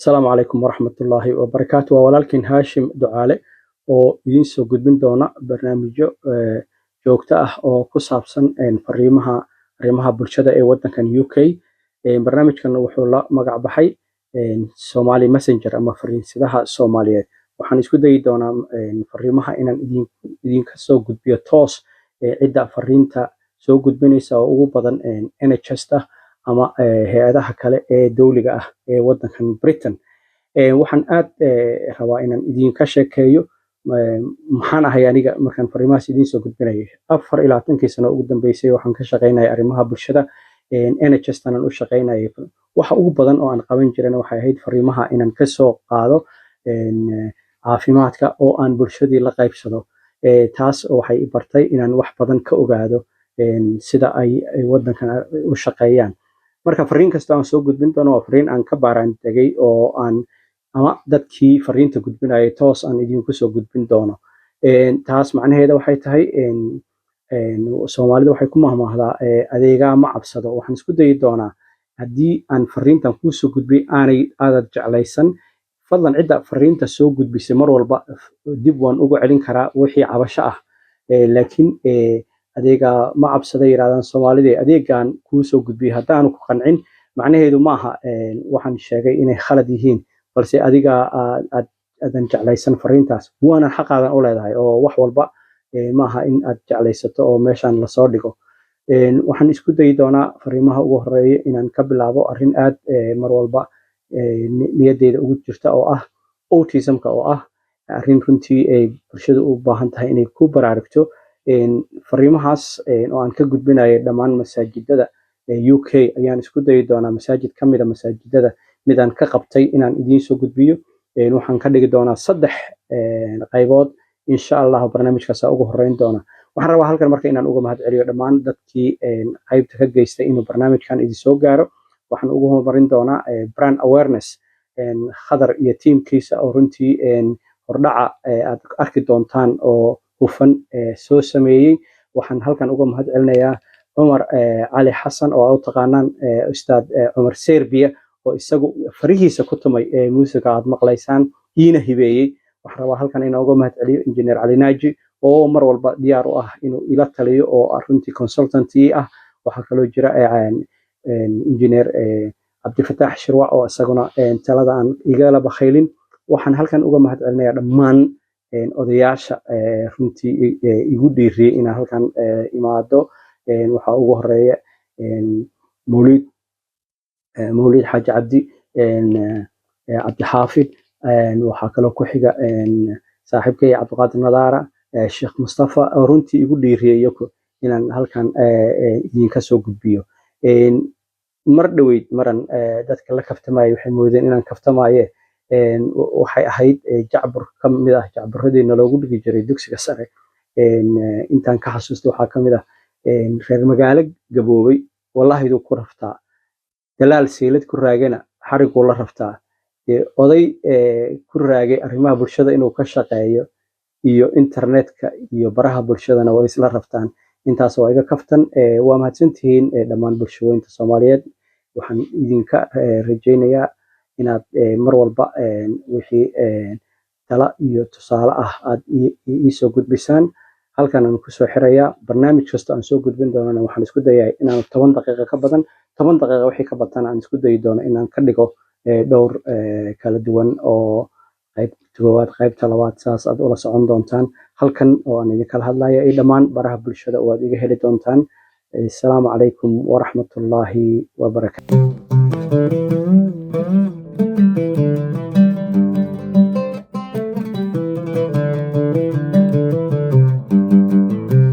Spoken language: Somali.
Asalaamu calaykum waraxmatullaahi wabarakaatu. Waa walaalkiin Haashim Ducaale oo idiin soo gudbin doona barnaamijyo joogto ah oo ku saabsan arrimaha bulshada ee waddankan UK. Barnaamijkan wuxuu la magac baxay Somali Messenger ama fariinsidaha Soomaaliyeed. Waxaan isku dayi doonaa fariimaha inaan idinka soo gudbiyo toos cidda fariinta soo gudbinaysa oo ugu badan NHS-ta ama hay-adaha kale ee dowliga ah ee waddankan Britain. Waxaan aad rabaa inaan idinka sheekeeyo maxaan ahay aniga markaan fariimahaas idiin soo gudbinayay. 24 sano ugu dambeysay waxaan ka shaqaynayay arrimaha bulshada, NHS-tanan u shaqaynayay. Waxa ugu badan oo aan qaban jirana waxay ahayd fariimaha inaan ka soo qaado caafimaadka oo aan bulshadii la qaybsado. Taas waxay i bartay inaan wax badan ka ogaado sida ay waddankan u shaqeeyaan. Marka fariin kasta aan soo gudbin doono waa fariin aan ka baaraan tegay oo aan ama dadkii fariinta gudbinayay toos aan idinku soo gudbin doono. Taas macnaheeda waxay tahay Soomaalida waxay ku mahmaahdaa adeegaa ma cabsado. Waxaan isku dayi doonaa haddii aan fariintan kuu soo gudbiyay aadad jeclaysan, fadlan cidda fariinta soo gudbisay mar walba dib waan ugu celin karaa wixii cabasho ah. Laakiin adeegaa ma cabsada yiraahdaan Soomaalida. Adeegaan kuu soo gudbiyay haddaanu ku qancin macnaheedu maaha waxaan sheegay inay khalad yihiin, balse adiga aadan jeclaysan fariintaas. Waanan xaqaadan u leedahay oo wax walba maaha in aad jeclaysato oo meeshan lasoo dhigo. Waxaan isku dayi doonaa fariimaha ugu horeeya inaan ka bilaabo arrin aad mar walba niyadeyda ugu jirta oo ah autism-ka, oo ah arrin runtii ay bulshada u baahan tahay inay ku baraarugto. Fariimahaas oo aan ka gudbinayo dhammaan masaajidada UK ayaan isku dayi doonaa masaajid ka mid a masaajidada mid aan ka qabtay inaan idiin soo gudbiyo. Waxaan ka dhigi doonaa 3 qaybood insha Allah. Barnaamijkaas ugu horeyn doona. Waxaan rabaa halkan marka inaan uga mahadceliyo dhammaan dadkii qaybta ka geystay inuu barnaamijkan idin soo gaaro. Waxaan ugu horumarin doonaa brand awareness Khadar iyo tiimkiisa oo runtii hordhaca aad arki doontaan oo hufan soo sameeyey. Waxaan halkan uga mahadcelinayaa Cumar Cali Xasan oo u taqaanaan Ustaad Cumar Serbia oo isagu farihiisa ku tumay muusiga aad maqlaysaan iina hibeeyey. Waxaan rabaa halkan inaan uga mahadceliyo Engineer Ali Naaji oo mar walba diyaar u ah inuu ila taliyo oo runtii consultant ah. Waxaa kaloo jira Engineer Cabdifataax Shirwac oo isaguna talada aan igala bakhaylin. Waxaan halkan uga mahadcelinayaa dhammaan odayaasha runtii igu dhiiriyay inaan halkan imaado. Waxaa ugu horeeya Mawlid Xaaji Cabdi, Cabdi Xaafid. Waxaa kaloo ku xiga saaxiibkay Cabdiqaadir Nadaara, Sheekh Mustafa oo runtii igu dhiiriyay inaan halkan idinka soo gudbiyo. Mar dhaweyd maran dadka la kaftamaya waxay moodeen inaan kaftamaye. Waxay ahayd jacbur ka mid ah jacburadeenna loogu dhigi jiray dugsiga sare. Intaan ka xasuusto waxaa ka mid ah reer magaalo gaboobay wallahi iduu ku raftaa, dalaal seelad ku raagana xariguu la raftaa. Oday ku raagay arrimaha bulshada inuu ka shaqeeyo iyo internetka iyo baraha bulshadana way isla raftaan. Intaas waa iga kaftan. Waa mahadsantihiin dhammaan bulshooyinka Soomaaliyeed. Waxaan idinka rajaynayaa inaad mar walba wixii tala iyo tusaale ah aad ii soo gudbisaan. Halkan aan ku soo xirayaa barnaamij kasta aan soo gudbin doonana waxaan isku dayaa inaan 10 daqiiqo ka badan 10 daqiiqo wixii ka badan aan isku dayi doono inaan ka dhigo dhowr kala duwan oo qaybta koowaad qaybta labaad saas aad ula socon doontaan. Halkan oo aan idin kala hadlayo ay dhammaan baraha bulshada oo aad iga heli doontaan. Assalaamu calaykum waraxmatullaahi wabarakaatuh.